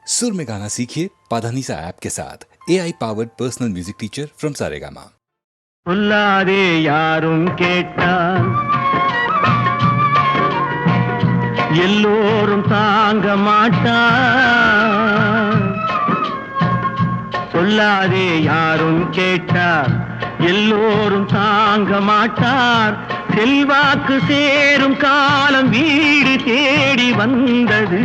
सुर में गाना सीखिए पाधानीसा ऐप के साथ AI powered personal music teacher from Saregama. சொல்லாதே யாரும் கேட்டால் எல்லோரும் தாங்க மாட்டார். சொல்லாதே யாரும் கேட்டால் எல்லோரும் தாங்க மாட்டார். செல்வாக்கு சேரும் காலம் வீடு தேடி வந்தது.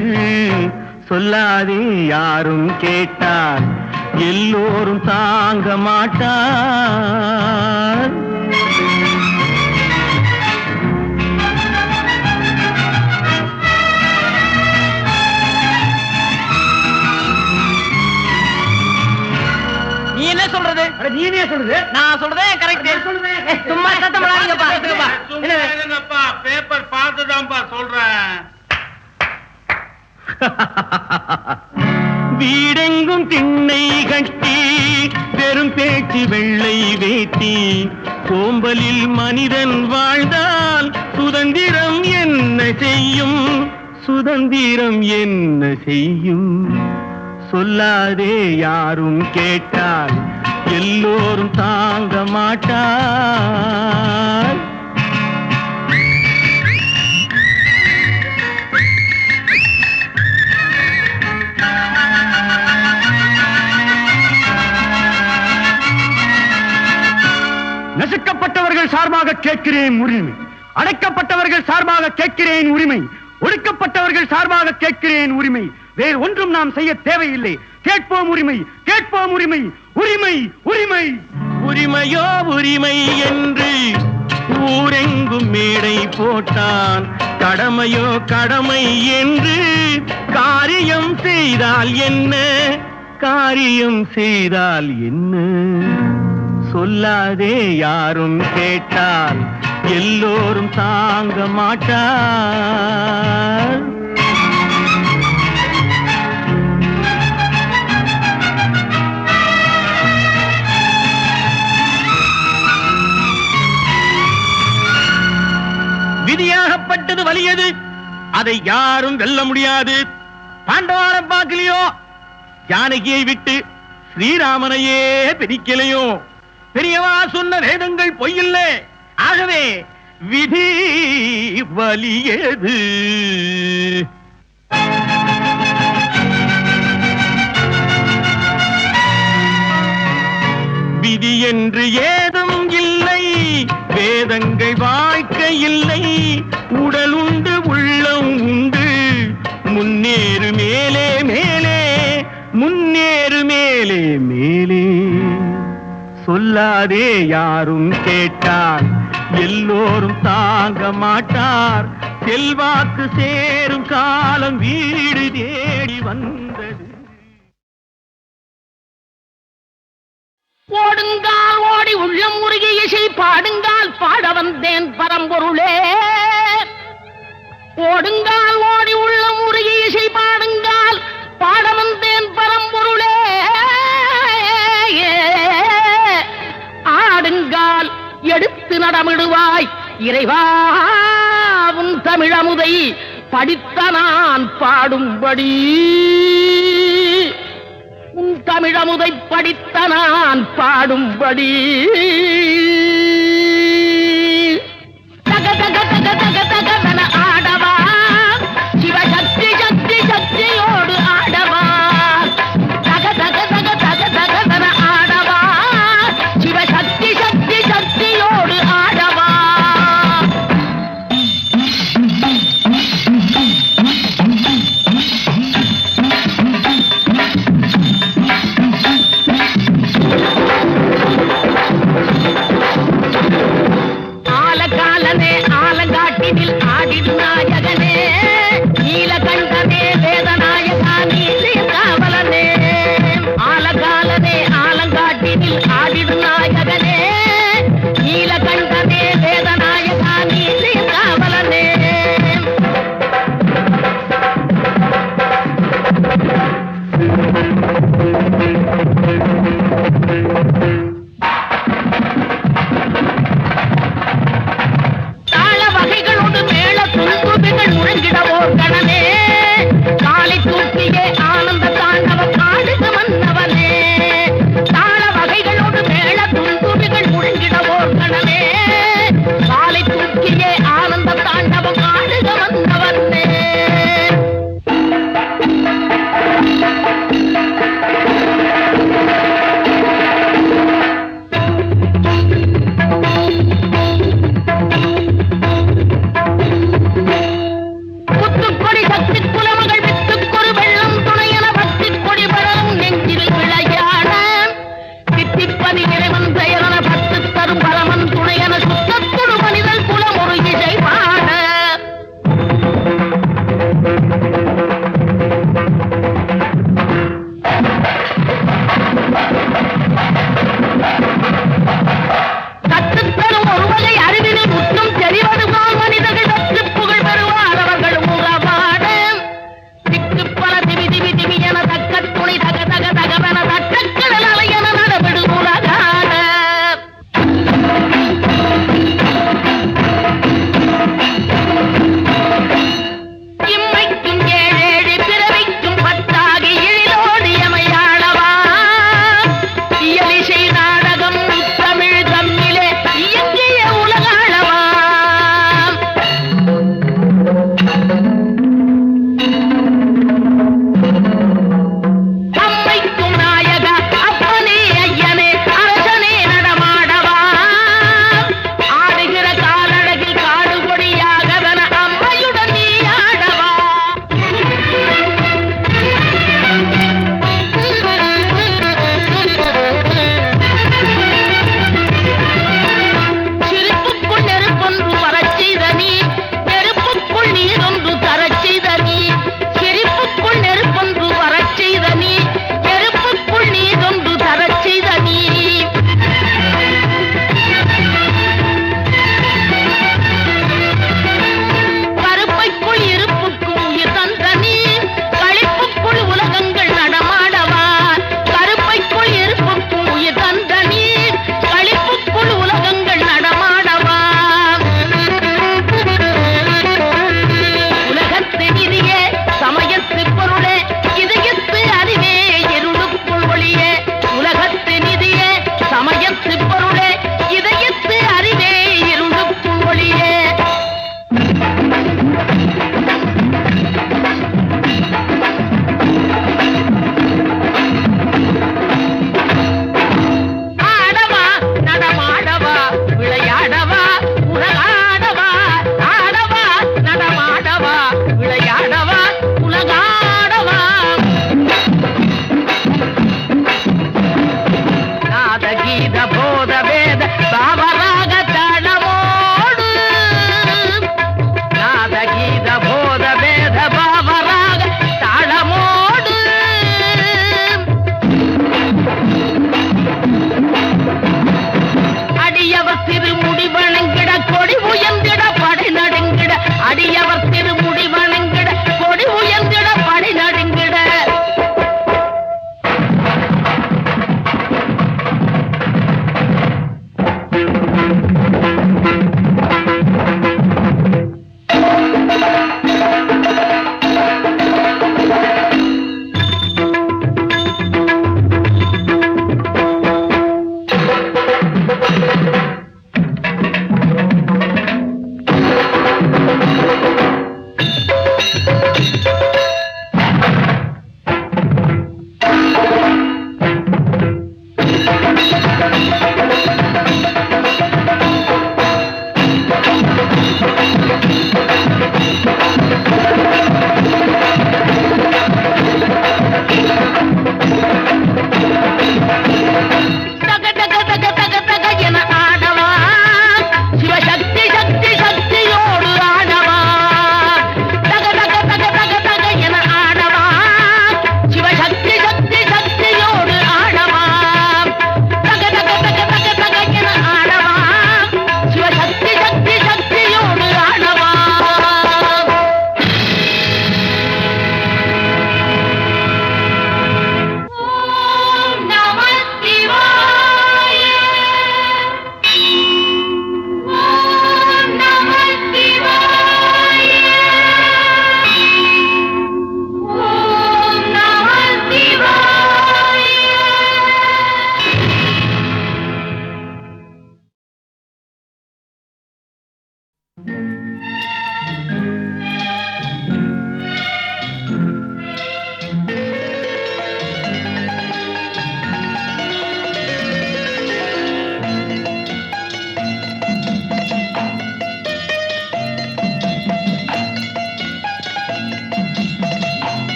சொல்லாதே யாரும் கேட்டால் எல்லோரும் தாங்க மாட்டார். நீ என்ன சொல்றது? நீ என்ன சொல்றது? நான் சொல்றதே கரெக்ட். சும்மா சத்தம் போடாதீங்கப்பா. பேப்பர் பார்த்துதான்ப்பா சொல்றேன். வீடெங்கும் திண்ணை கட்டி பெரும் பேச்சு வெள்ளை வேட்டி சோம்பலில் மனிதன் வாழ்ந்தால் சுதந்திரம் என்ன செய்யும்? சுதந்திரம் என்ன செய்யும்? சொல்லாதே யாரும் கேட்டால் எல்லோரும் தாங்க மாட்டார். நசுக்கப்பட்டவர்கள் சார்பாக கேட்கிறேன் உரிமை. அடைக்கப்பட்டவர்கள் சார்பாக கேட்கிறேன் உரிமை. ஒடுக்கப்பட்டவர்கள் சார்பாக கேட்கிறேன் உரிமை. வேறு ஒன்றும் நாம் செய்ய தேவையில்லை. கேட்போம் உரிமை, கேட்போம் உரிமை. உரிமை உரிமை உரிமையோ உரிமை என்று ஊரெங்கும் மேடை போட்டான். கடமையோ கடமை என்று காரியம் செய்தால் என்ன? காரியம் செய்தால் என்ன? சொல்லாதே யாரும் கேட்டால் எல்லோரும் தாங்க மாட்டார். விதியாகப்பட்டது வலியது, அதை யாரும் வெல்ல முடியாது. பாண்டவாரம் பார்க்கலையோ, ஜானகியை விட்டு ஸ்ரீராமனையே பிரிக்கலையோ. பெரியவா சொன்ன வேதங்கள் பொய்யில்லை. ஆகவே விதி வலியது. விதி என்று ஏதும் இல்லை, வேதங்கள் வாழ்க்கை இல்லை. உடல் உண்டு உள்ளம் உண்டு, முன்னேறு மேலே மேலே, முன்னேறு மேலே மேலே. சொல்லாதே யாரும் கேட்டால் எல்லோரும் தாங்க மாட்டார். செல்வாக்கு சேரும் காலம் வீடு தேடி வந்தது. ஓடுங்கால் ஓடி உள்ளம் முருகி இசை பாடுங்கால் பாட வந்தேன் பரம்பொருளே. ஓடுங்கால் ஓடி உள்ளம் முருகி இசை பாடுங்கால் பாட வந்தேன் பரம்பொருளே. ஆடுங்கால் எடுத்து நடமிடுவாய் இறைவா உன் தமிழமுதை படித்த நான் பாடும்படி. உன் தமிழமுதை படித்த நான் பாடும்படி. தக தக தக தக தகதன ஆடவா, சிவசக்தி சக்தி சக்தியோடு ஆடவா. தக தக தக தக தகதன ஆடவா, சிவசக்தி சக்தி சக்தியோடு ஆடவா.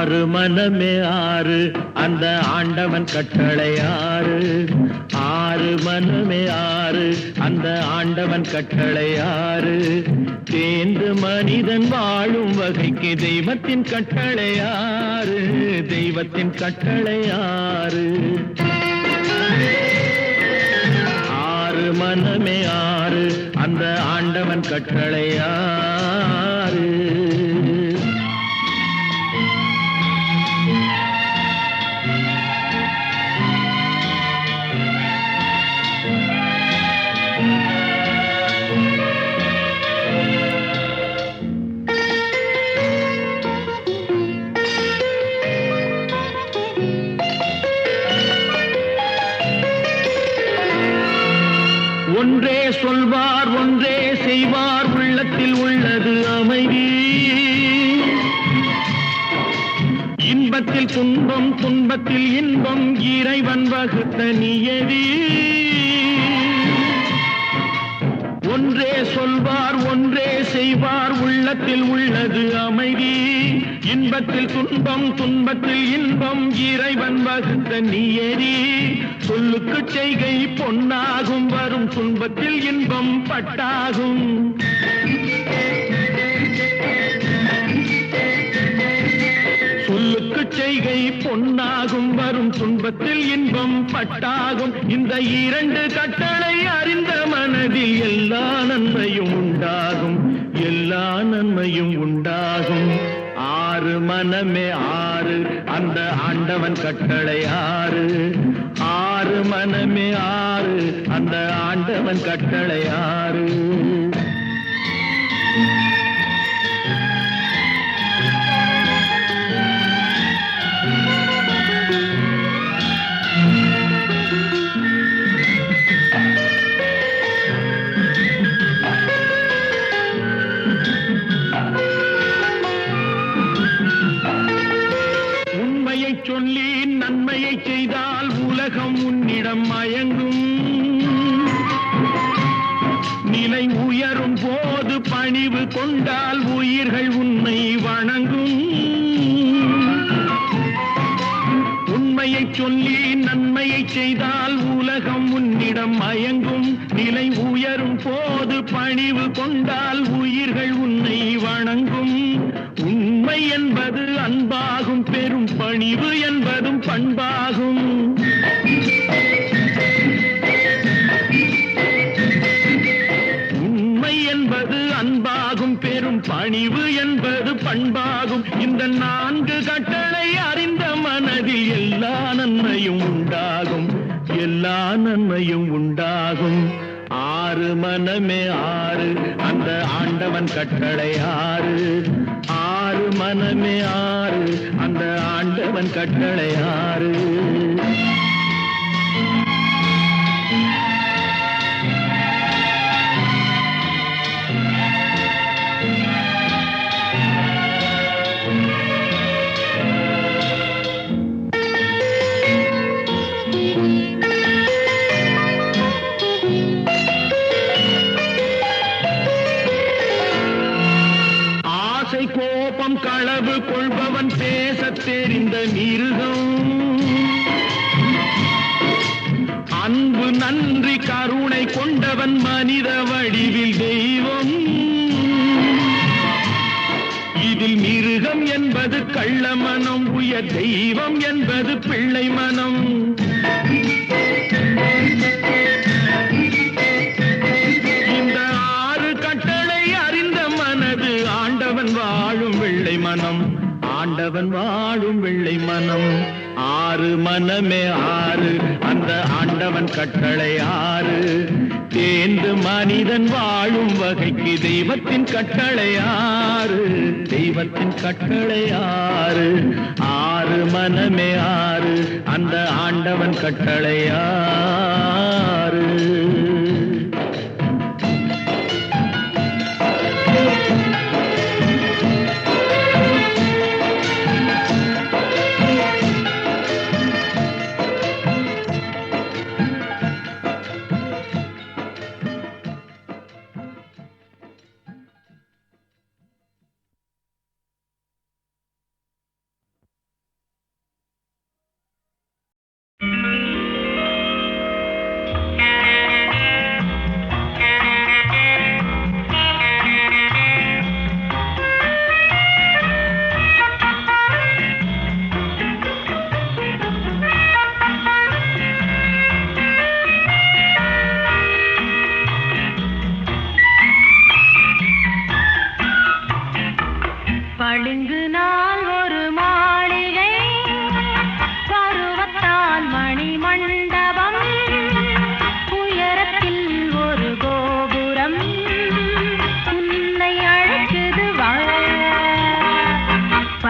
ஆறு மனமே ஆறு அந்த ஆண்டவன் கட்டளை ஆறு. ஆறு மனமே ஆறு அந்த ஆண்டவன் கட்டளை ஆறு. தேர்ந்து மனிதன் வாழும் வகைக்கு தெய்வத்தின் கட்டளை ஆறு. தெய்வத்தின் கட்டளை ஆறு. ஆறு மனமே ஆறு அந்த ஆண்டவன் கட்டளை ஆறு. ஒன்றே சொல்வார் ஒன்றே செய்வார் உள்ளத்தில் உள்ளது அமைதி. இன்பத்தில் துன்பம் துன்பத்தில் இன்பம் இறைவன் வகுத்த நியதி. ஒன்றே சொல்வார் ஒன்றே செய்வார் உள்ளத்தில் உள்ளது அமைதி. இன்பத்தில் துன்பம் துன்பத்தில் இன்பம் இறைவன் வகுத்த நியதி. சொல்லுக்கு செய்கை பொன்னாகும் வரும் துன்பத்தில் இன்பம் பட்டாகும். சொல்லுக்கு செய்கை பொன்னாகும் வரும் துன்பத்தில் இன்பம் பட்டாகும். இந்த இரண்டு கட்டளை அறிந்த மனதில் எல்லா நன்மையும் உண்டாகும். எல்லா நன்மையும் உண்டாகும். ஆறு மனமே ஆறு அந்த ஆண்டவன் கட்டளை ஆறு. ஆறு மனமே ஆறு அந்த ஆண்டவன் கட்டளை ஆறு. சொல்லி நன்மையை செய்தால் உலகம் உன்னிடம் மயங்கும். நிலை உயரும் போது பணிவு கொண்டால் உயிர்கள் உன்னை வணங்கும். உண்மையை சொல்லி நன்மையை செய்தால் உலகம் உன்னிடம் மயங்கும். நிலை உயரும் போது பணிவு கொண்டால் உயிர்கள் உன்னை வணங்கும். உண்மை என்பது அன்பாகும் பெரும் பணிவு என்பதும் பண்பாகும். உண்மை என்பது அன்பாகும் பெரும் பணிவு என்பது பண்பாகும். இந்த நான்கு கட்டளை அறிந்த மனதில் எல்லா நன்மையும் உண்டாகும். எல்லா நன்மையும் உண்டாகும். ஆறு மனமே ஆறு அந்த ஆண்டவன் கட்டளை ஆறு. ஆறு மனமே ஆறு அந்த ஆண்டவன் கட்டளை ஆறு. கோபம் களவு கொள்பவன் பேசத் தெரிந்த மிருகம். அன்பு நன்றி கருணை கொண்டவன் மனித வடிவில் தெய்வம். இதில் மிருகம் என்பது கள்ள மனம். உயர் தெய்வம் என்பது பிள்ளை மனம். இந்த ஆறு கட்டளை அறிந்த மனது ஆண்டவன் வாழும் வெள்ளை மனம். ஆண்டவன் வாழும் வெள்ளை மனம். ஆறு மனமே ஆறு அந்த ஆண்டவன் கட்டளை ஆறு. தேர்ந்து மனிதன் வாழும் வகைக்கு தெய்வத்தின் கட்டளை ஆறு. தெய்வத்தின் கட்டளை ஆறு. ஆறு மனமே ஆறு அந்த ஆண்டவன் கட்டளை ஆறு.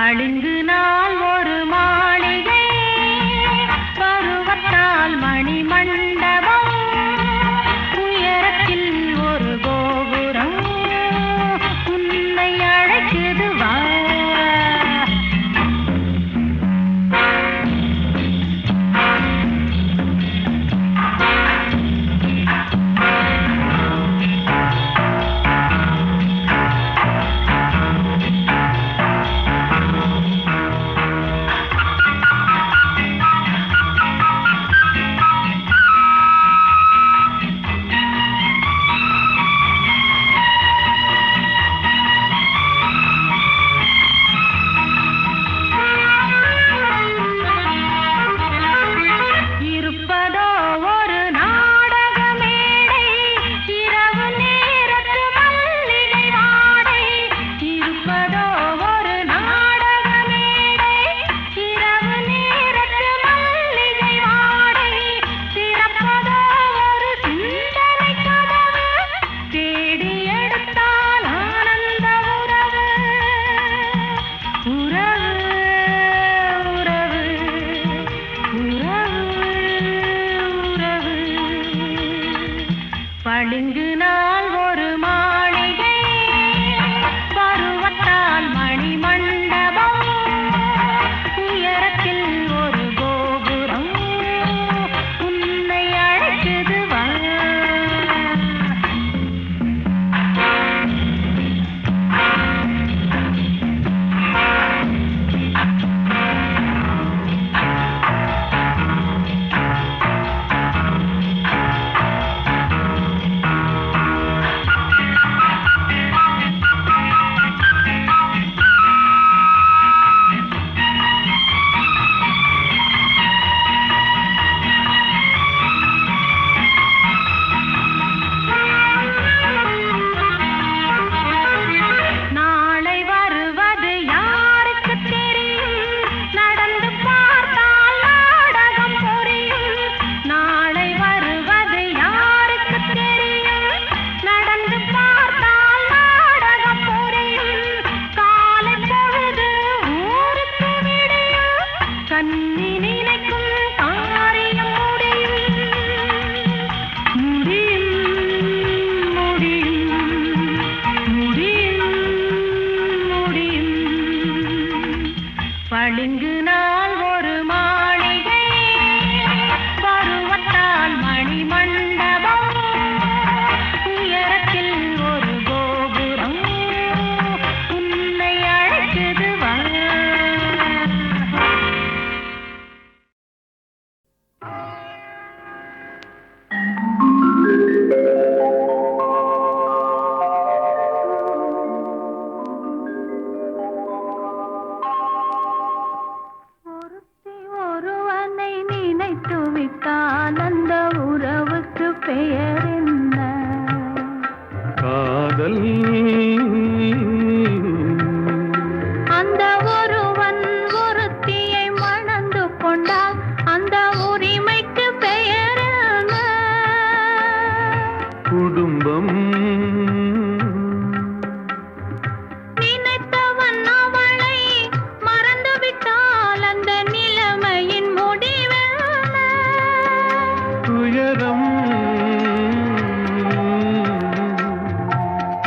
பளிங்கு நாள் ஒரு மாளிகை பருவத்தால் மணி மண்டபம் உயரத்தில் ஒரு கோபுரம் உன்னை அழைக்குது வா. பளிங்கு நாள் ஒரு மாளிகை பருவத்தால் மணி மண்டபம் உயரத்தில் ஒரு கோபுரம் உன்னை அழைக்குது வா. பளிங்கு நாள் ஒரு மாளிகை பருவத்தால் மணி மண்டபம் உயரத்தில் ஒரு கோபுரம் உன்னை அழைக்குது வா. அந்த உறவுக்கு பெயர் என்ன? காதல். அந்த ஒருவன் ஒருத்தியை மணந்து கொண்டால் அந்த உரிமைக்கு பெயர் என்ன? குடும்பம். நினைத்தவன் அவளை மறந்து விட்டால் அந்த நிலைமையின் முடிவென்ன? துயரம்.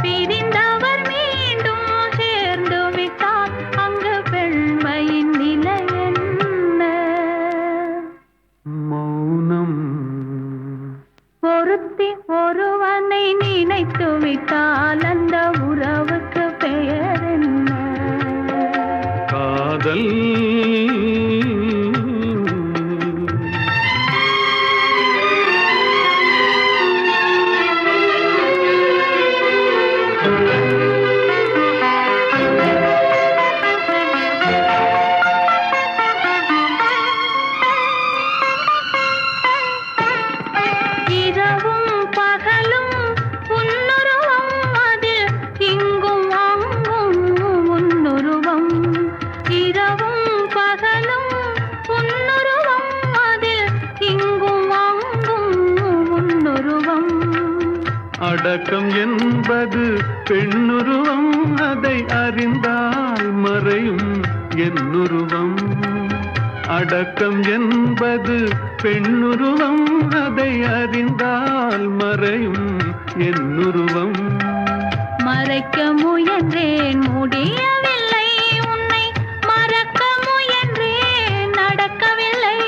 பிரிந்தவர் மீண்டும் சேர்ந்து விட்டால் அங்கு பெண்மையின் நிலை என்ன? மௌனம். ஒருத்தி ஒருவனை நினைத்து விட்டால் அந்த உறவுக்கு பெயர் என்ன? காதல். இரவும் பகலும் உன்னுருவம் அதில் இங்கும் அங்கும் உன்னுருவம். இரவும் பகலும் உன்னுருவம் அதில் இங்கும் அங்கும் உன்னுருவம். அடக்கம் என்பது பெண்ணுருவம், அதை அறிந்தால் மறையும் என்னுருவம் அடக்கம் என்பது பெண்ணுருவம் அதை அறிந்தால் மறையும் என்னுருவம் மறைக்க முயன்றேன் முடியவில்லை உன்னை மறக்க முயன்றேன் நடக்கவில்லை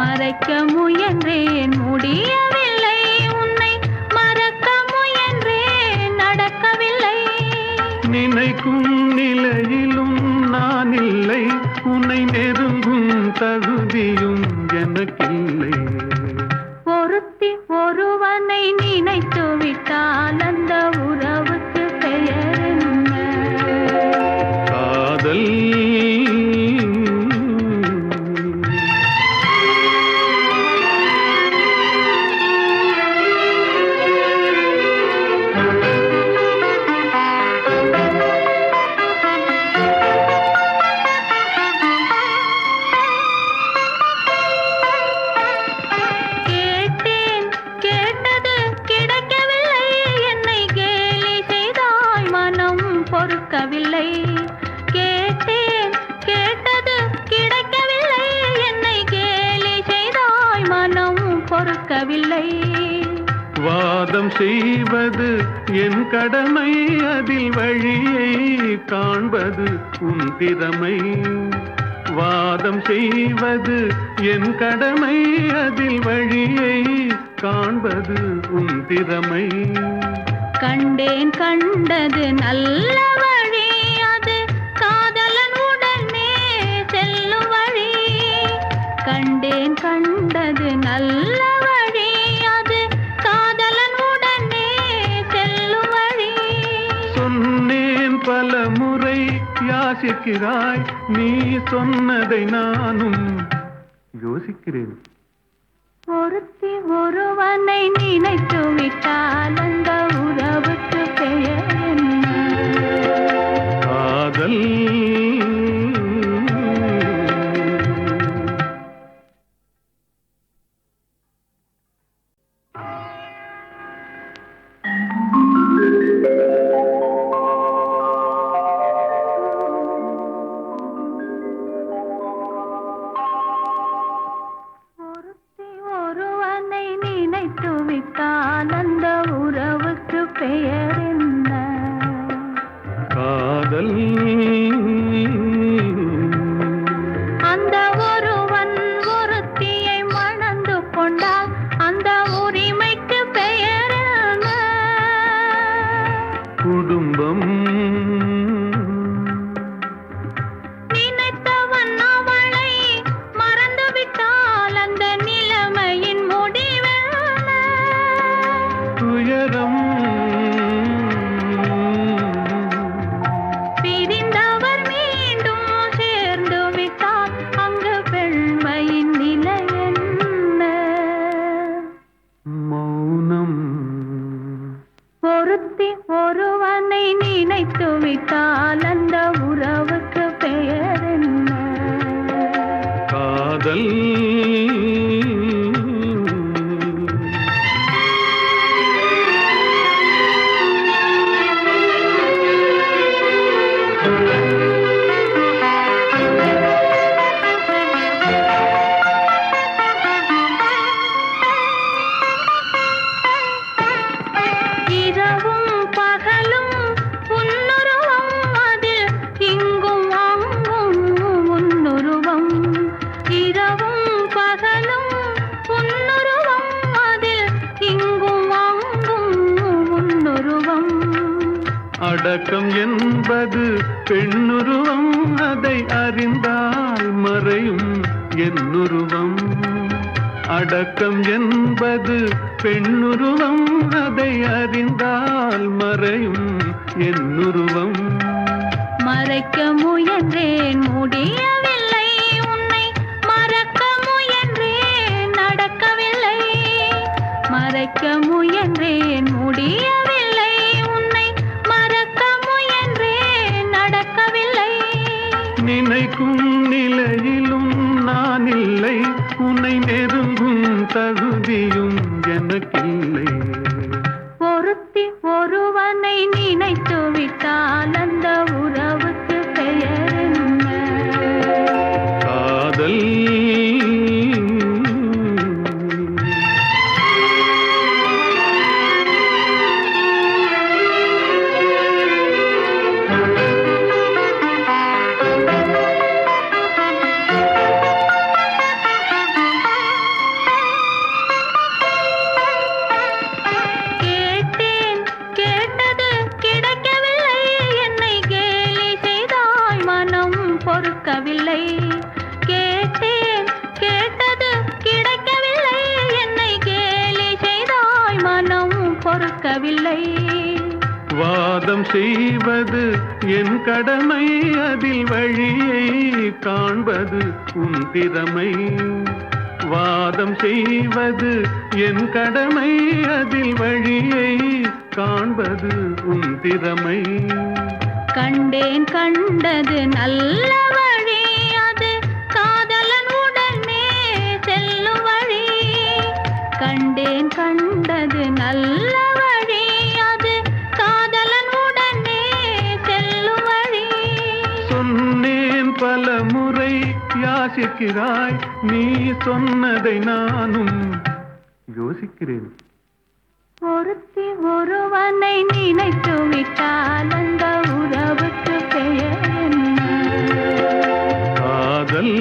மறைக்க முயன்றேன் முடியவில்லை உன்னை மறக்க முயன்றேன் நடக்கவில்லை நினைக்கும் நிலையிலும் நான் இல்லை உன்னை நெருங்கும் தகுதியும் எனக்கில்லை ஒருத்தி ஒருவனை நினைத்து விட்டால் அந்த உறவுக்கு பெயர் என்ன காதல் பொறுக்கவில்லை கேட்டேன் கேட்டது கிடைக்கவில்லை என்னை கேலி செய்தாய் மனம் பொறுக்கவில்லை வாதம் செய்வது என் கடமை அதில் வழியை காண்பது உன் திறமை வாதம் செய்வது என் கடமை அதில் வழியை காண்பது உன் திறமை கண்டேன் கண்டது நல்ல வழி அது காதலன் உடனே செல்லும் வழி கண்டேன் கண்டது நல்ல வழி அது காதலன் உடனே செல்லும் வழி சொன்னேன் பல முறை யாசிக்கிறாய் நீ சொன்னதை நானும் யோசிக்கிறேன் ஒருத்தி ஒருவனை நினைத்து விட்டால் அந்த உறவுக்கு பெயர் என்ன காதல் அந்த உறவுக்கு பெயர் என்ன காதல் அந்த ஒருவன் ஒருத்தியை மணந்து கொண்டால் அந்த உரிமைக்கு பெயர் என்ன குடும்பம் நினைத்தவன் அவளை மறந்து விட்டால் அந்த நிலைமையின் முடிவென்ன துயரம் பிரிந்தவர் மீண்டும் சேர்ந்து விட்டால் அங்கு பெண்மையின் நிலை என்ன மௌனம் ஒருத்தி ஒருவனை நினைத்து விட்டால் அந்த உறவுக்கு பெயர் என்ன காதல் இரவும் பகலும் உன்னுருவம் அதில் இங்கும் அங்கும் உன்னுருவம் இரவும் பகலும் உன்னுருவம் அதில் இங்கும் அங்கும் உன்னுருவம் அடக்கம் என்பது பெண்ணுருவம் அதை அறிந்தால் மறையும் என்னுருவம் அடக்கம் என்பது பெண்ணுருவம் அதை அறிந்தால் மறையும் என்னுருவம் மறைக்க முயன்றேன் முடியவில்லை உன்னை மறக்க முயன்றேன் நடக்கவில்லை மறைக்க முயன்றேன் முடியவில்லை உன்னை மறக்க முயன்றேன் நடக்கவில்லை நினைக்கும் நிலையிலும் நான் இல்லை உன்னை நெருங்கும் தகுதியும் எனக்கில்லை ஒருத்தி ஒருவனை நினைத்து விட்டால் அந்த உறவுக்கு பெயர் என்ன பொறுக்கவில்லை. கேட்டேன் கேட்டது கிடைக்கவில்லை. என்னை கேலி செய்தாய் மனம் பொறுக்கவில்லை. வாதம் செய்வது என் கடமை, அதில் வழியை காண்பது உன் திறமை. வாதம் செய்வது என் கடமை, அதில் வழியை காண்பது உன் திறமை. கண்டேன் கண்டது நல்ல வழி, அது காதலன் உடனே செல்லும் வழி. கண்டேன் கண்டது நல்ல வழி, அது காதலன் உடனே செல்லும் வழி. சொன்னேன் பல முறை யாசிக்கிறாய், நீ சொன்னதை நானும் யோசிக்கிறேன். ஒருத்தி ஒருவனை நினைத்து விட்டால் அந்த உறவுக்கு பெயர் என்ன? காதல்.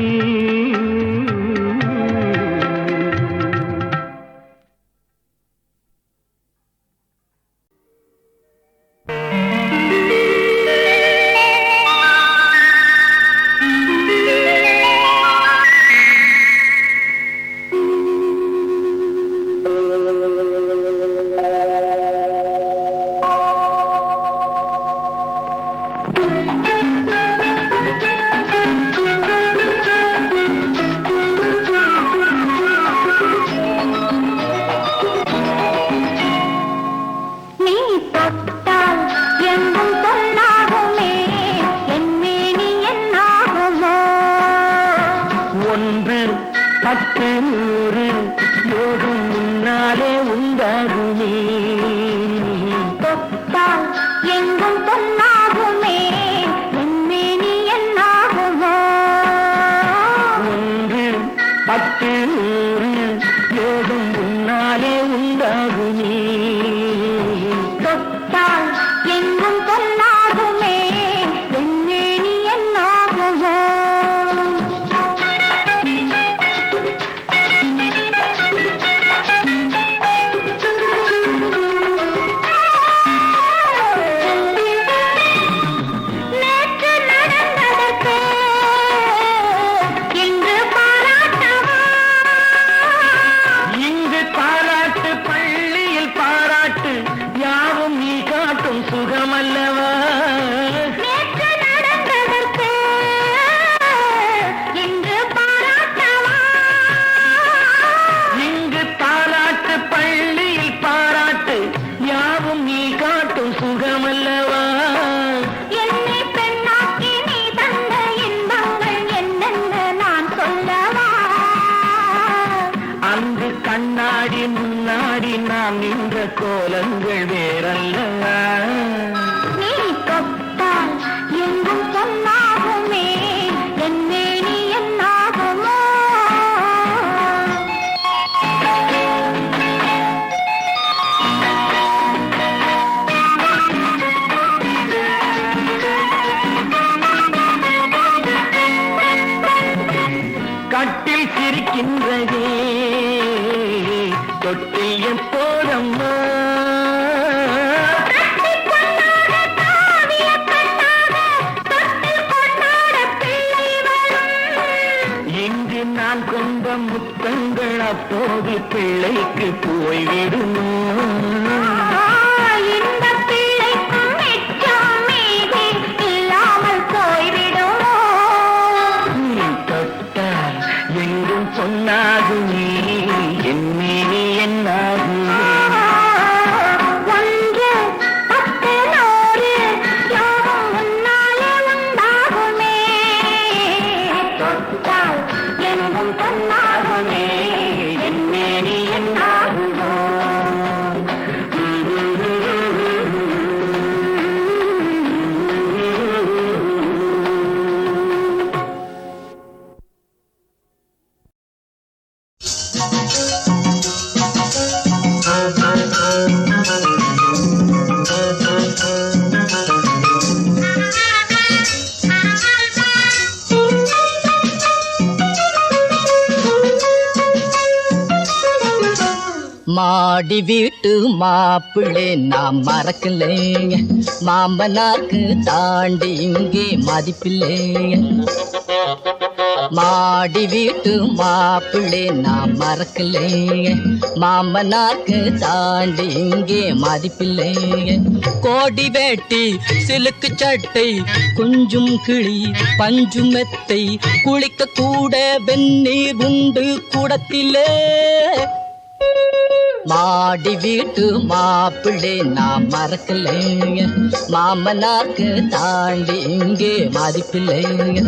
கோலங்கள் வேறல்ல. நீ தொட்டால் எங்கும் பொன்னாகுமே, என்னே நீ என்னாகுமோ? கட்டில் சிரிக்கின்றதே தொட்டில் எப்போதம்மா, இங்கு நான் கொண்ட முத்தங்கள் அப்போது பிள்ளைக்கு போய்விடுமோ? இந்த பிள்ளைக்கும் மிச்சம் மீதி இல்லாமல் போய்விடுமோ? நீ தொட்டால் எங்கும் பொன்னாகுமே, என்னே நீ என்னாகுமே? ஒன்று பத்து நூறு யோகம் முன்னாலே உண்டாகுமே. தொட்டால் எங்கும் பொன்னாகுமே, என்னே நீ என்னாகுமோ? மாடி வீட்டு மாப்பிள்ளை நான் மறக்கலைங்க, மாமனாருக்கு தாண்டி இங்கே மதிப்பில்லைங்க. மாடி வீட்டு மாப்பிள்ளை நான் மறக்கலைங்க, மாமனாருக்கு தாண்டி இங்கே மதிப்பில்லைங்க. கோடி வேட்டி சிலுக்கு சட்டை கொஞ்சம் கிளி பஞ்சு மெத்தை குளிக்க கூட வெந்நீர் உண்டு கூடத்திலே. மாடி வீட்டு மாப்பிள்ளை நான் மறக்கலைங்க, மாமனாருக்கு தாண்டி இங்கே மதிப்பில்லைங்க.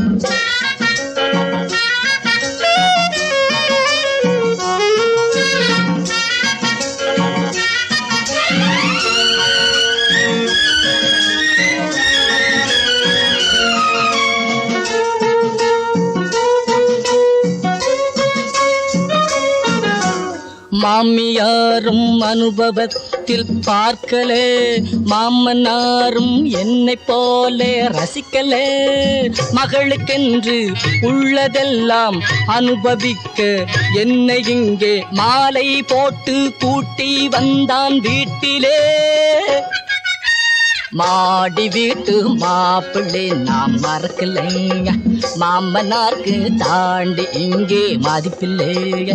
மாமியாரும் அனுபவத்தில் பார்க்கலே, மாமனாரும் என்னை போலே ரசிக்கலே. மகளுக்கென்று உள்ளதெல்லாம் அனுபவிக்க என்னை இங்கே மாலை போட்டு கூட்டி வந்தான் வீட்டிலே. மாடி வீட்டு மாப்பிள்ளை நான் மறக்கலைங்க, மாமனாருக்கு தாண்டி இங்கே மதிப்பில்லைங்க.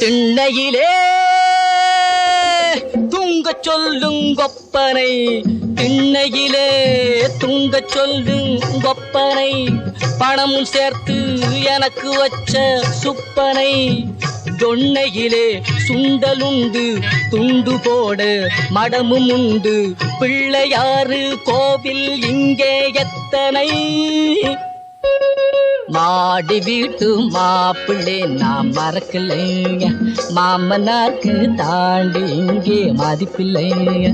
திண்ணையிலே தூங்க சொல்லும் கொப்பனை, திண்ணையிலே தூங்க சொல்லும் கொப்பனை, பணமும் சேர்த்து எனக்கு வச்ச சுப்பனை. தொன்னையிலே சுண்டலுண்டு துண்டு போட மடமும் உண்டு, பிள்ளையாறு கோவில் இங்கே எத்தனை. மாடி வீட்டு மாப்பிள்ளை நான் மறக்கலைங்க, மாமனாருக்கு தாண்டி இங்கே மதிப்பில்லைங்க.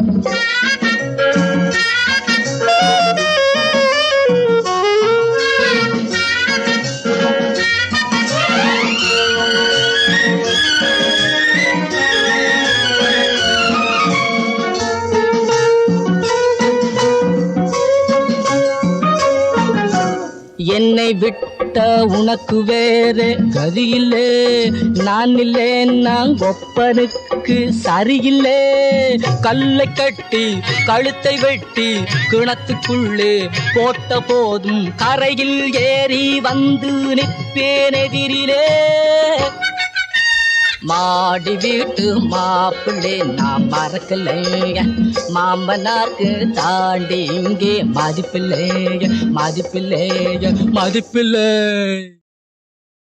என்னை விட்ட உனக்கு வேறு கதியில்லே, நான் இல்லை நான் ஒப்பனுக்கு சரியில்லே. கல்லை கட்டி கழுத்தை வெட்டி கிணத்துக்குள்ளே போட்ட போதும் கரையில் ஏறி வந்து நிற்பேன் எதிரிலே. மாடி வீட்டு மாப்பிள்ளை நான் மறக்கலைங்க, மாமனாருக்கு தாண்டி இங்கே மதிப்பில்லைங்க, மதிப்பில்லைங்க, மதிப்பில்லை.